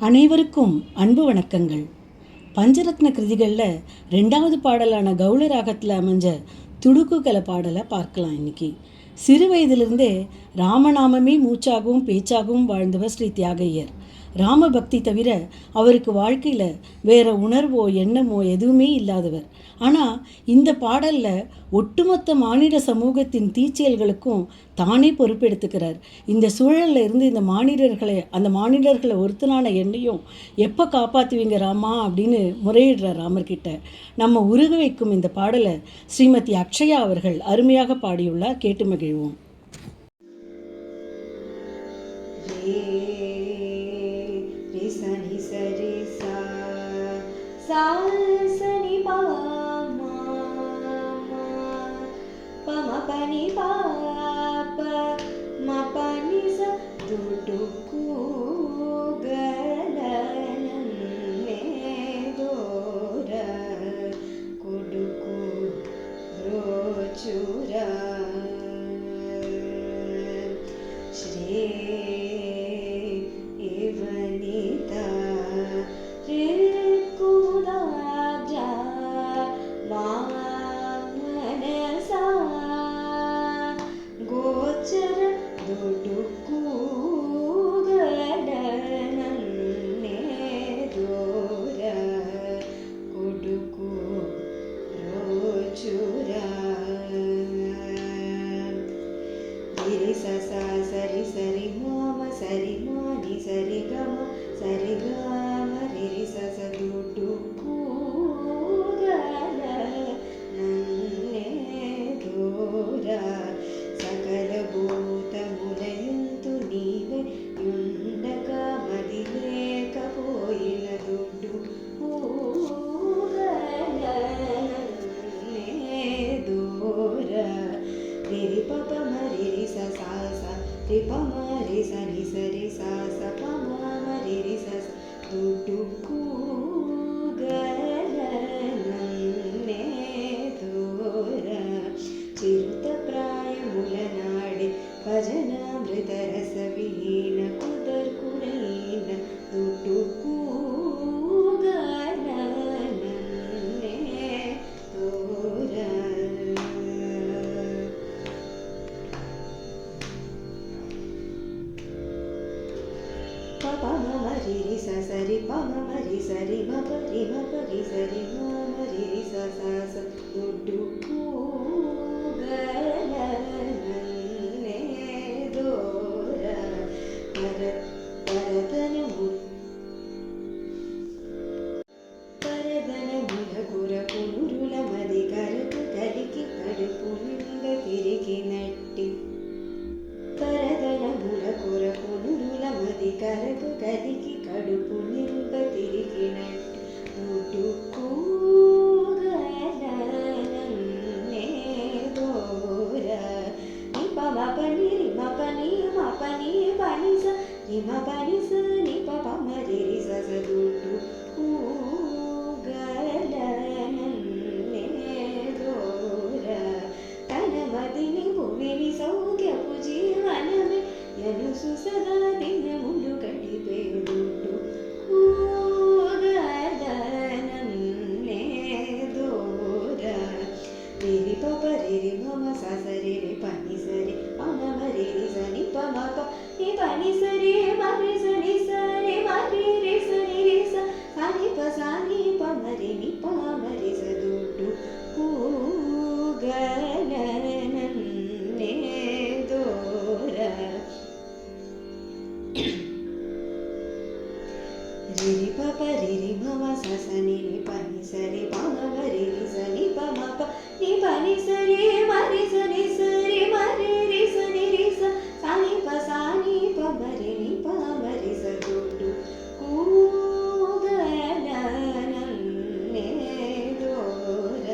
அனைவருக்கும் அன்பு வணக்கங்கள். பஞ்சரத்ன கிருதிகளில் 2வது பாடலான கௌள ராகத்தில் அமைஞ்ச துடுக்குகல பாடலை பார்க்கலாம். இன்னைக்கு சிறு வயதிலிருந்தே ராமநாமமே மூச்சாகவும் பேச்சாகவும் வாழ்ந்தவர் ஸ்ரீ தியாகையர். ராமபக்தி தவிர அவருக்கு வாழ்க்கையில் வேற உணர்வோ எண்ணமோ எதுவுமே இல்லாதவர். ஆனால் இந்த பாடலில் ஒட்டுமொத்த மானிட சமூகத்தின் தீச்செயல்களுக்கும் தானே பொறுப்பெடுத்துக்கிறார். இந்த சூழலில் இருந்து அந்த மானிடர்களை ஒருத்தனான என்னையும் எப்போ காப்பாற்றுவீங்க ராமா அப்படின்னு முறையிடுறார் ராமர்கிட்ட. நம்ம உருக வைக்கும் இந்த பாடலை ஸ்ரீமதி அக்ஷயா அவர்கள் அருமையாக பாடியுள்ளார். கேட்டு மகிழ்வோம். சனி சரி சா சனி பாமா பம பனி பாப ம பனி ச துடுக்கு கலனே தோர குடுக்கு ரோச்சுர ஸ்ரீ சரி சரி மாம சரி மானி சரி கம சரி காம ரிரி சச துடு கூகல நன்னே தோர சகல பூத முலையுಂತು ನೀವೆ ಯುಂಡಕ ಮದಿಲೇಕ ಪೋಯಿನ ದುಡ್ಡು ಕೂಗಲ ನನ್ನೇ ದೋರ ರಿರಿ ಪಪ ಮರಿರಿ ಸ ಸಾ ಸ ರಿ ಪ ಮ ರಿ ಸ ನಿ ಸ ರಿ ಸಾ ಸ ಪ ಮ ಮ ರಿ ರಿ ಸ ಸ ದುಡ್ಡು ಕೂಗಲ ನನ್ನೇ ದೋರ ಚಿರುತ ಪ್ರಾಯ ಮುಲನಾಡಿ ಭಜನಾಮೃತ ರಸವಿಹೀನ ಕುದರ್ ಕುಲೀನ ದುಡ್ಡು ಕೂಗಲ ನನ್ನೇ ದೋರ ಪಪ ಮಮ ರಿ ರಿ ಸ ಸರಿ ಪ ಮಮ ರಿ ಸರಿ ಮ ಪ ರಿ ಸರಿ ಮ ಮ ರಿ ರಿ ಸ ಸ ಸ ದುಡ್ಡು ಕೂಗಲ ನನ್ನೇ ದೋರ ಪರದನ ಮುಲ ಕುರ ಕುನುರುಲ ಮದಿ ಕರಕು ಕಲಿಕಿ ಕಡುಪು ನಿಂದ ತಿರುಗಿ ನಟ್ಟಿ ಪರದನ ಮುಲ ಕುರ ಕುನುರುಲ ಮದಿ ಕರಕು ಕಲಿಕಿ ಕಡುಪು ನಿಂದ ತಿರುಗಿ ನಟ್ಟಿ ದುಡ್ಡು ಕೂಗಲ ನನ್ನೇ ದೋರ ನಿ ಪ ಮ ಪ ನಿ ರಿ ಮ ಪ ನಿ ಮ ಪ ನಿ ಪ ನಿ ಸ ನಿ ಮ ಪ ನಿ ಸ ನಿ ಪ ಪ ಮ ರಿ ರಿ ಸ ಸ ದುಡ್ಡು ಕೂಗಲ ನನ್ನೇ ದೋರ ತನ ಮದಿನಿ ಭುವಿನಿ ಸೌಖ್ಯಪು ಜೀವನವೇ ಎನುಸು ಸದಾ ದಿನ ಮುಳು ಕಡಿಪೆ ದುಡ್ಡು ಕೂಗಲ ನನ್ನೇ ದೋರ ರಿರಿ ಪಪ ರಿರಿ ಮಮ ಸ ಸರಿ ರಿ ಪ ನಿ ಸರಿ ಪ ಮ ಮ ರಿ ರಿ ಸ ನಿ ಪ ಮ ಪ ನಿ ಪ ನಿ ಸರಿ ಮ ರಿ ಸ ನಿ ಸ ರಿ ಮ ರಿ ರಿ ಸ ನಿ ರಿ ಸ ಸ ನಿ ಪ ಸ ನಿ ಪ ಮ ರಿ ನಿ ಪ ಮ ರಿ ಸ ದುಡ್ಡು ಕೂಗಲ ನನ್ನೇ ದೋರ ರಿರಿ ಪಪ ರಿರಿ ಮಮ ಸ ಸ ನಿ ನಿ ಪ ನಿ ಸರಿ ಪ ಮ ಮ ರಿ ರಿ ಸ ನಿ ಪ ಮ ಪ ನಿ ಪ ನಿ ಸರಿ ಮ ರಿ ಸ ನಿ ಸ ರಿ ಮ ರಿ ರಿ ಸ ನಿ ರಿ ಸ ಸ ನಿ ಪ ಸ ನಿ ಪ ಮ ರಿ ನಿ ಪ ಮ ರಿ ಸ ದುಡ್ಡು ಕೂಗಲ ನನ್ನೇ ದೋರ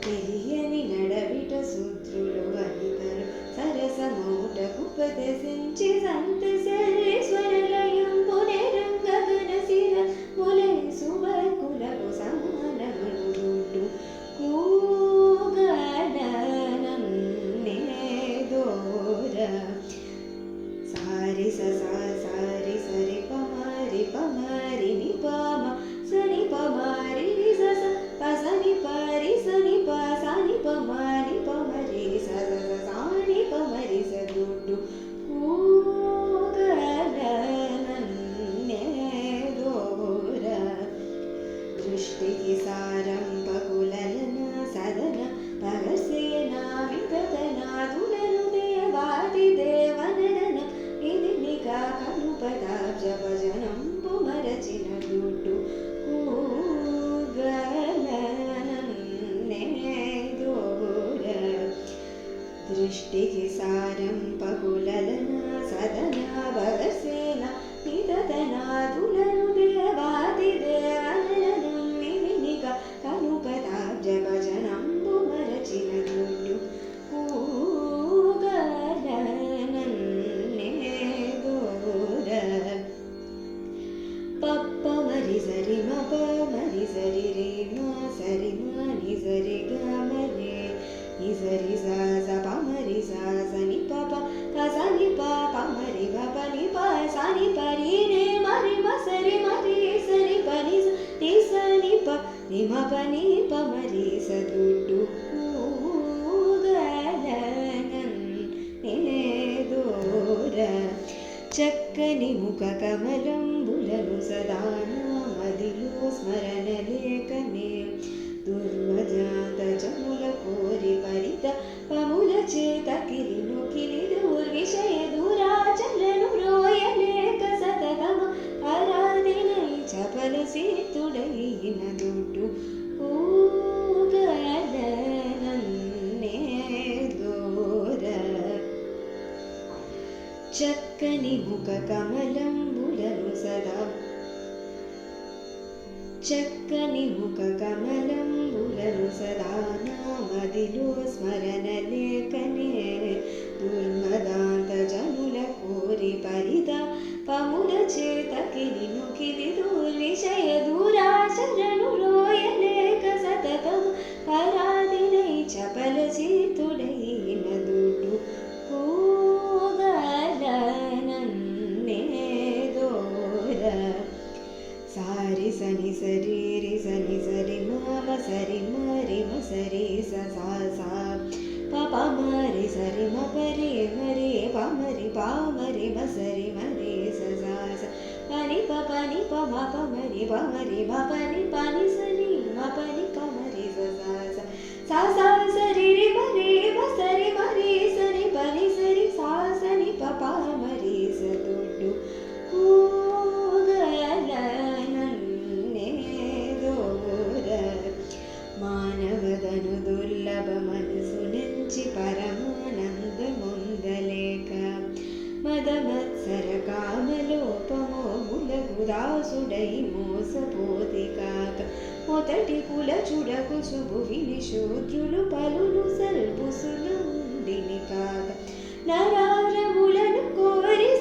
తెలియని నడవిట శూద్రులు వనితరు సరస మౌట ఉపదేశించి సంతసేశ్వరలయం పునరంగగన శిర ములై సుబకులకు సమానములు దుడ్డు కూగల నన్నే దోర సారి స పప్ప మరి సరి మప మరి సరి రే మా సరి మా ని సరి గ మరి ని సరి స స ప మరి స స ని ప ప ప స ని ప ప మరి ప ప ని ప స ని ప రి రే మరి మ సరి మరి సరి ప ని స ని స ని ప ని మ ప ని ప మరి స దుడ్డు చక్కని ముఖ కమలంబులను సదా మదిలో స్మరణ లేకనే దుర్వజాత జముల కోరి పరిత పముల చేత కిలిను కిలి దుర్విషయ దురాచలను రోయలేక సతగమ పరాదినై చపల సీతుడైన దుడ్డు ఊగలనన్నే దోర చక్కని ముఖ కమలంబులను సదా చక్కని ముఖ కమలంబులను సదా మదిలో స్మరణ లేకనే దుర్మదాంత జనుల కోరి పరిద పముల చేత కిలిను కిలి దుర్విషయ దురాచరణు రోయలేక సతతం పరాదినై చపల చీతుడైన దుడ్డు సారి సని సరి రి సని సరి మామ సరి మరి మ సరి స సా సా ప ప మరి సరి మ పరి మరి ప మరి ప మరి మ సరి మరి స సా స పని ప పని ప మ ప మరి ప మరి మ పని పని సరి మ పని ప మరి స సా స సా సా సరి రి మరి మ సరి మరి సరి పని సరి సా సని ప ప మరి స దుడ్డు మానవదను దుర్లభ మనసు నుంచి పరమానందముందలేక మదమత్సర కామలోపమో ములగుదాసుడై మోసపోతి కాక మొదటి కుల చుడకు శుభువిని శూద్రులు పలులు సల్పుసులు ఉండిని కాక నరారములను కోరి